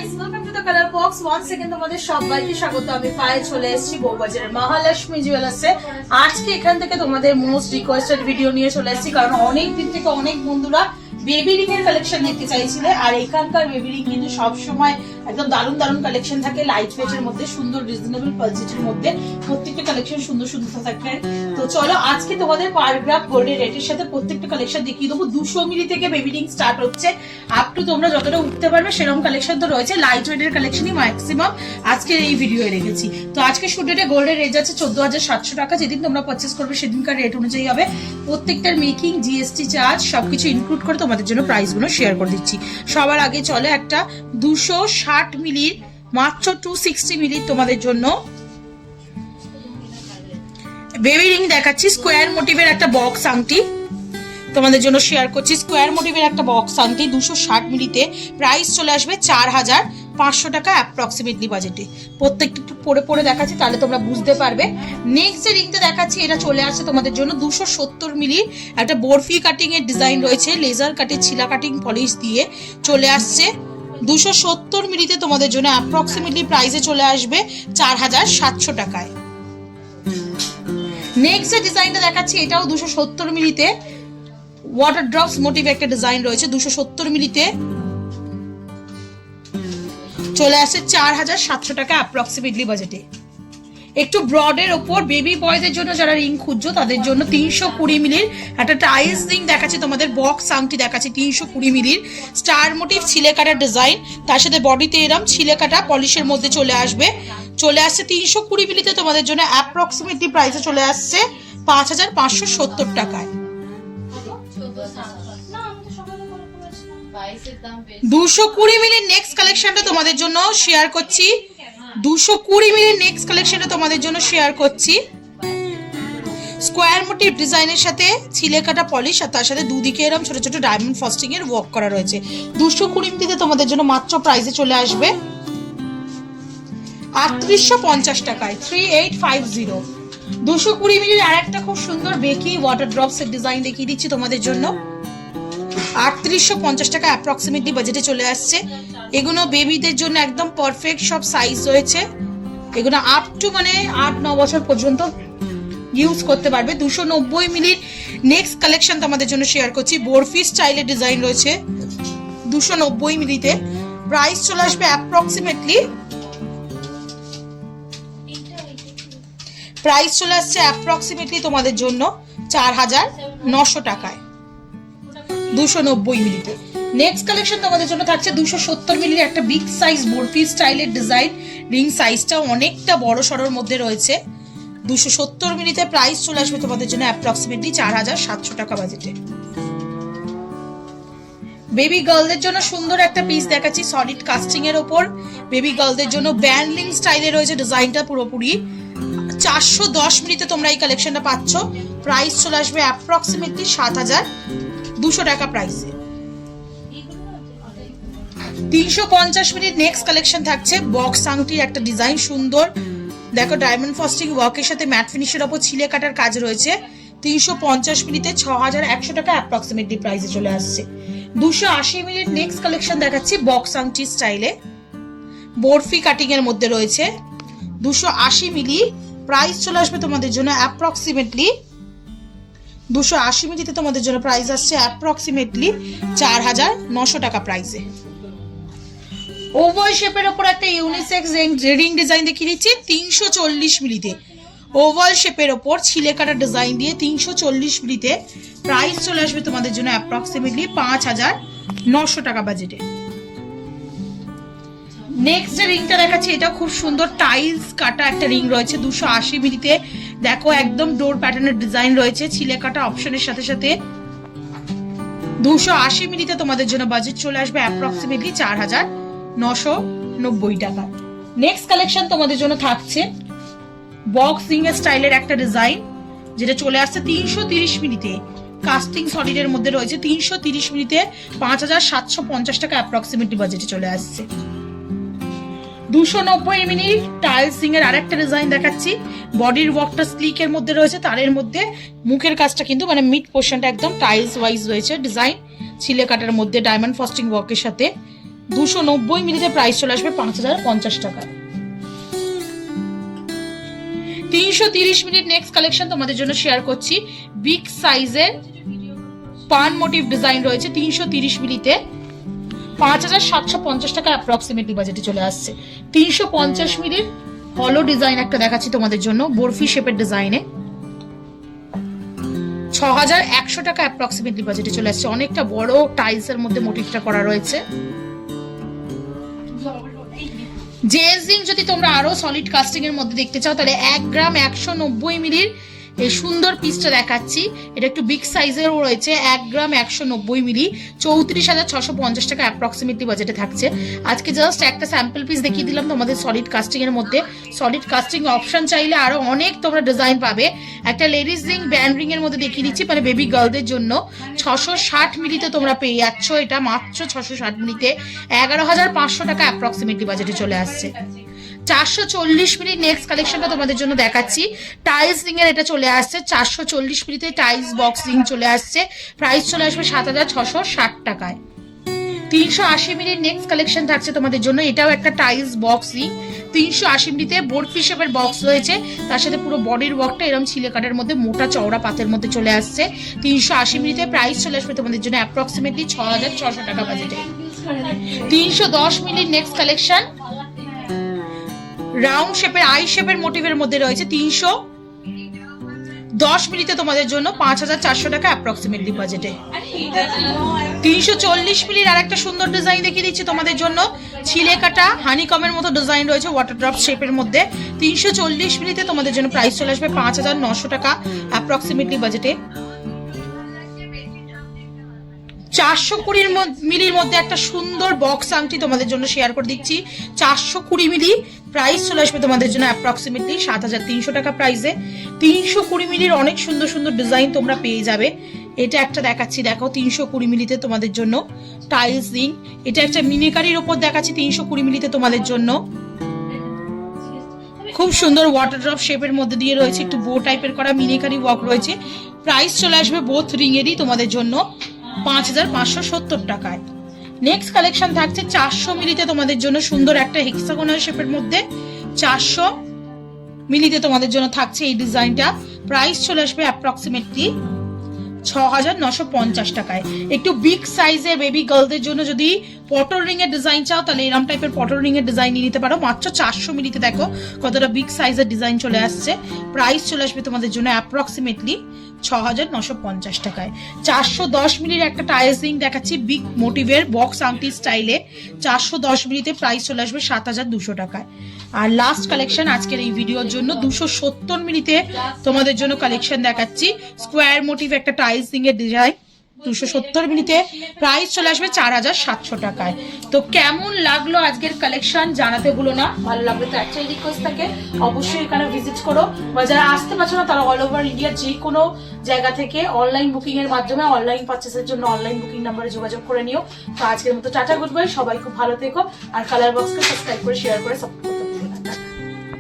Guys, welcome to the colour box. Once second তোমাদের সবাইকে স্বাগত। আমি পায়ে চলে এসেছি বউবাজারের মহালক্ষ্মী জুয়েলার্সে। আজকে এখান থেকে তোমাদের মোস্ট রিকোয়েস্টেড ভিডিও নিয়ে চলে এসেছি, কারণ অনেক দিন থেকে অনেক বন্ধুরা বেবি রিং এর কালেকশন দেখতে চাইছিলে। আর এখানকার বেবি রিং কিন্তু সবসময় একদম দারুণ দারুণ কালেকশন থাকে, লাইট ওয়েট এর মধ্যে, সুন্দর রিজনেবল বাজেটের মধ্যে। প্রত্যেকটা কালেকশন সুন্দর সুন্দর থাকে। তো চলো আজকে তোমাদের পার গ্রাম গোল্ডের রেটের সাথে প্রত্যেকটা কালেকশন দেখিয়ে দেবো। 200 মিলি থেকে বেবি রিং স্টার্ট হচ্ছে, আপ টু তোমরা যতটা উঠতে পারবে সেরকম কালেকশন তো রয়েছে। লাইট ওয়েট এর কালেকশনই ম্যাক্সিমাম আজকে এই ভিডিওয়ে রেখেছি। তো আজকে শুটেটে গোল্ডের রেট আছে 14,700 টাকা। যেদিন তোমরা পারচেস করবে সেদিনকার রেট অনুযায়ী হবে। প্রত্যেকটার মেকিং, জিএসটি চার্জ সবকিছু ইনক্লুড করে তোমাদের জন্য প্রাইস গুলো শেয়ার করে দিচ্ছি। সবার আগে চলে একটা 260 মিলির মাত্র 260 মিলির তোমাদের জন্য বেবি রিং দেখাচ্ছি। স্কোয়ার মোটিভের একটা বক্স আংটি তোমাদের জন্য শেয়ার করছি। স্কোয়ার মোটিভের একটা বক্স আংটি 260 মিলিতে প্রাইস চলে আসবে 4,500 টাকা অ্যাপ্রক্সিমেটলি বাজেটে। প্রত্যেকটা একটু পরে পরে দেখাচ্ছি, তাহলে তোমরা বুঝতে পারবে। নেক্সট যে রিংটা দেখাচ্ছি এটা চলে আসছে তোমাদের জন্য 270 মিলির একটা বরফি কাটিং এর ডিজাইন রয়েছে, লেজার কাটের ছিলা কাটিং পলিশ দিয়ে চলে আসছে। 270 মিলিতে তোমাদের জন্য অ্যাপ্রক্সিমেটলি প্রাইসে চলে আসবে 4,700 টাকায়। নেক্সট যে ডিজাইনটা দেখাচ্ছি এটাও 270 মিলিতে ওয়াটার ড্রপস মোটিভ একটা ডিজাইন রয়েছে। 270 মিলিতে চলে আসে 4,700 টাকা অ্যাপ্রক্সিমেটলি বাজেটে। একটু ব্রডের ওপর বেবি বয়দের জন্য যারা রিং খুঁজছো তাদের জন্য 320 মিলির একটা টাইলস রিং দেখাচ্ছি তোমাদের। বক্স আংটি দেখাচ্ছি 320 মিলির স্টার মোটিভ ছিলে কাটার ডিজাইন, তার সাথে বডিতে এরম ছিলে কাটা পলিশের মধ্যে চলে আসবে। চলে আসছে 320 মিলিতে তোমাদের জন্য অ্যাপ্রক্সিমেটলি প্রাইসে চলে আসছে 5,570 টাকায়। 220 মিলির নেক্সট কালেকশনটা তোমাদের জন্য শেয়ার করছি। 220 মিলির নেক্সট কালেকশনটা তোমাদের জন্য শেয়ার করছি। স্কোয়ার মোটিভ ডিজাইনের সাথে ছিলে কাটা পলিশ, আর তার সাথে দুদিকে এরকম ছোট ছোট ডায়মন্ড ফস্টিং এর ওয়ার্ক করা রয়েছে। 220 মিলিতে তোমাদের জন্য মাত্র প্রাইসে চলে আসবে 3,850 টাকায়, 3850। 220 মিলির আর একটা খুব সুন্দর বেকি ওয়াটার ড্রপস এর ডিজাইন দেখিয়ে দিচ্ছি তোমাদের জন্য। 3850 টাকা অ্যাপ্রক্সিমেটলি বাজেটে চলে আসছে। এগুলো বেবিদের জন্য একদম পারফেক্ট সব সাইজ রয়েছে। এগুলো আপ টু মানে 8-9 বছর পর্যন্ত ইউজ করতে পারবে। 290 মিলির নেক্সট কালেকশন তোমাদের জন্য শেয়ার করছি। বরফি স্টাইলের ডিজাইন রয়েছে 290 মিলিতে। প্রাইস চলে আসবে অ্যাপ্রক্সিমেটলি তোমাদের জন্য 4,900 টাকায় 290 মিলিতে। নেক্সট কালেকশন তোমাদের জন্য থাকছে 270 মিলির একটা বিগ সাইজ বরফি স্টাইলের ডিজাইন। রিং সাইজটা অনেকটা বড় সড়োর মধ্যে রয়েছে। 270 মিলিতে প্রাইস চলে আসবে তোমাদের জন্য অ্যাপ্রক্সিমেটলি 4,700 টাকা বাজেটে। বেবি গার্লদের জন্য সুন্দর একটা পিস দেখাচ্ছি সলিড কাস্টিং এর ওপর। বেবি গার্লদের জন্য ব্যান্ডলিং স্টাইলে রয়েছে ডিজাইনটা পুরোপুরি। 410 মিলিতে তোমরা এই কালেকশনটা পাচ্ছ। প্রাইস চলে আসবে অ্যাপ্রক্সিমেটলি 7,200 টাকা প্রাইসে। 350 মিনিট নেক্সট কালেকশন থাকছে বক্স আংটির একটা ডিজাইন সুন্দর। দেখো ডায়মন্ড ফস্টিং ওয়ার্কের সাথে ম্যাট ফিনিশের ওপর ছিলে কাটার কাজ রয়েছে। 350 মিনিটে 6,100 টাকা অ্যাপ্রক্সিমেটলি প্রাইসে চলে আসছে। 280 মিনিট নেক্সট কালেকশন দেখাচ্ছি বক্স আংটি স্টাইলে, বরফি কাটিং এর মধ্যে রয়েছে। 280 মিলি প্রাইস চলে আসবে তোমাদের জন্য অ্যাপ্রক্সিমেটলি 280 মিলিতে তোমাদের জন্য প্রাইস আসছে অ্যাপ্রক্সিমেটলি 4,900 টাকা প্রাইসে। ওভাল শেপের ওপর একটা ইউনিসেক্স রিং ডিজাইন দেখিয়ে দিচ্ছি 340 মিলিতে। ওভাল শেপের ওপর ছিলে কাটা ডিজাইন দিয়ে 340 মিলিতে প্রাইস চলে আসবে তোমাদের জন্য অ্যাপ্রক্সিমেটলি 5,900 টাকা বাজেটে। নেক্সট যে রিংটা দেখাচ্ছি এটা খুব সুন্দর টাইলস কাটা একটা রিং রয়েছে 280 মিলিতে। দেখো একদম ডোর প্যাটার্নের ডিজাইন রয়েছে ছিলে কাটা অপশনের সাথে সাথে। 280 মিলিতে তোমাদের জন্য বাজেট চলে আসবে অ্যাপ্রক্সিমেটলি 4,990 টাকা। নেক্সট কালেকশন তোমাদের জন্য থাকছে বক্স রিং এর স্টাইলের একটা ডিজাইন, যেটা চলে আসছে 330 মিলিতে। কাস্টিং সলিডের মধ্যে রয়েছে 330 মিলিতে 5,750 টাকা অ্যাপ্রক্সিমেটলি বাজেটে চলে আসছে। 290 মিনিট টাইলস রিং এর আরেকটা ডিজাইন দেখাচ্ছি। বডির ওয়ার্কটা স্লিকের মধ্যে রয়েছে, তারের মধ্যে মুখের কাজটা কিন্তু মানে মিড পোর্শনটা একদম টাইলস ওয়াইজ রয়েছে ডিজাইন ছিলে কাটার মধ্যে ডায়মন্ড ফস্টিং ওয়ার্কের সাথে। 290 মিলিতে প্রাইস চলে আসবে 5050 টাকায়। 330 মিনিট নেক্সট কালেকশন তোমাদের জন্য শেয়ার করছি। বিগ সাইজের পান মোটিভ ডিজাইন রয়েছে 330 মিলিতে 5750 টাকা অ্যাপ্রক্সিমেটলি বাজেটে চলে আসছে। 350 মিলির হলো ডিজাইন একটা দেখাচ্ছি তোমাদের জন্য, বরফি শেপের ডিজাইনে 6100 টাকা অ্যাপ্রক্সিমেটলি বাজেটে চলে আসছে। অনেকটা বড় টাইলস এর মধ্যে মোটিভটা করা রয়েছে। জেজিং যদি তোমরা আরো সলিড কাস্টিং এর মধ্যে দেখতে চাও তাহলে 1 গ্রাম 190 মিলির এই সুন্দর পিসটা দেখাচ্ছি। এটা একটু বিগ সাইজেরও রয়েছে, 1 গ্রাম 190 মিলি 34650 টাকা অ্যাপ্রক্সিমেটলি বাজেটে থাকছে। আজকে জাস্ট একটা স্যাম্পল পিস দেখিয়ে দিলাম তোমাদের সলিড কাস্টিং এর মধ্যে। সলিড কাস্টিং অপশন চাইলে আরো অনেক তোমরা ডিজাইন পাবে। একটা লেডিস রিং ব্যান্ড রিং এর মধ্যে দেখিয়ে দিচ্ছি, মানে বেবি গার্লদের জন্য 660 মিলিতে তোমরা পেয়ে যাচ্ছ। এটা মাত্র 660 মিলিতে 11500 টাকা অ্যাপ্রক্সিমেটলি বাজেটে চলে আসছে। 440 মিনিট নেক্সট কালেকশনটা তোমাদের জন্য দেখাচ্ছি। টাইলস রিং এর এটা চলে আসছে 440 মিনিটে টাইলস বক্স রিং চলে আসছে। প্রাইস চলে আসবে 7660 টাকায়। 380 মিনিট নেক্সট কালেকশন থাকছে তোমাদের জন্য। এটাও একটা টাইলস বক্স রিং 380 মিনিটে বরফি শেপের বক্স রয়েছে, তার সাথে পুরো বডির ওয়ার্কটা এরকম ছিলে কাটার মধ্যে মোটা চওড়া পাতের মধ্যে চলে আসছে। 380 মিনিটে প্রাইস চলে আসবে তোমাদের জন্য অ্যাপ্রক্সিমেটলি 6600 টাকা বাজেটে। 310 মিনিট নেক্সট কালেকশন রাউন্ড শেপের আই শেপের মোটিভের মধ্যে রয়েছে 310 মিনিটে তোমাদের জন্য 5400 টাকা অ্যাপ্রক্সিমেটলি বাজেটে। 340 মিনিট আর একটা সুন্দর ডিজাইন দেখিয়ে দিচ্ছি তোমাদের জন্য। ছিলে কাটা হানিকমের মতো ডিজাইন রয়েছে ওয়াটার ড্রপ শেপের মধ্যে। 340 মিনিটে তোমাদের জন্য প্রাইস চলে আসবে 5900 টাকা অ্যাপ্রক্সিমেটলি বাজেটে। 420 মিলির মধ্যে একটা সুন্দর বক্স আংটি তোমাদের জন্য শেয়ার করে দিচ্ছি। 420 মিলি প্রাইস চলে আসবে তোমাদের জন্য অ্যাপ্রক্সিমেটলি 7300 টাকা প্রাইসে। 320 মিলির অনেক সুন্দর সুন্দর ডিজাইন তোমরা পেয়ে যাবে। এটা একটা দেখাচ্ছি, দেখো 320 মিলিতে তোমাদের জন্য টাইলস রিং। এটা একটা মিনিকারির ওপর দেখাচ্ছি 320 মিলিতে তোমাদের জন্য। খুব সুন্দর ওয়াটার ড্রপ শেপের মধ্যে দিয়ে রয়েছে, একটু বো টাইপের করা মিনিকারি ওয়ার্ক রয়েছে। প্রাইস চলে আসবে বোথ রিং এরই তোমাদের জন্য 5570 টাকায়। নেক্সট কালেকশন থাকছে 400 মিলিতে তোমাদের জন্য সুন্দর একটা হেক্সাগোনাল শেপের মধ্যে 400 মিলিতে তোমাদের জন্য থাকছে এই ডিজাইনটা। প্রাইস চলে আসবে অ্যাপ্রক্সিমেটলি 6950 টাকায়। একটু বিগ সাইজের বেবি গার্লদের জন্য যদি পটল রিং এর ডিজাইন চাও তাহলে এরকম টাইপের পটল রিং এর ডিজাইন নিয়ে নিতে পারো। মাত্র 400 মিলিতে দেখো কতটা বিগ সাইজের ডিজাইন চলে আসছে। প্রাইস চলে আসবে তোমাদের জন্য অ্যাপ্রক্সিমেটলি 6950 টাকায়। 410 মিলির একটা টাইলস রিং দেখাচ্ছি বিগ মোটিভের বক্স আংটি স্টাইলে 410 মিলিতে প্রাইস চলে আসবে 7200 টাকায়। আর লাস্ট কালেকশন আজকের এই ভিডিওর জন্য 270 মিলিতে তোমাদের জন্য কালেকশন দেখাচ্ছি। স্কোয়ার মোটিভ একটা টাইলস রিং এর ডিজাইন 270 মিনিটে প্রাইস চলে আসবে 4700 টাকায়। তো কেমন লাগলো আজকের কালেকশন জানাতে ভুলো না। ভালো লাগলে তো একটাই রিকোয়েস্ট থাকে, অবশ্যই এখানে ভিজিট করো। বা যারা আসতে পারছো না তারা অল ওভার ইন্ডিয়া যে কোনো জায়গা থেকে অনলাইন বুকিং এর মাধ্যমে অনলাইন পারচেসের জন্য অনলাইন বুকিং নাম্বারে যোগাযোগ করে নিও। তো আজকের মতো টাটা গুড বাই, সবাই খুব ভালো থেকো। আর কালার বক্সকে সাবস্ক্রাইব করে শেয়ার করে সাপোর্ট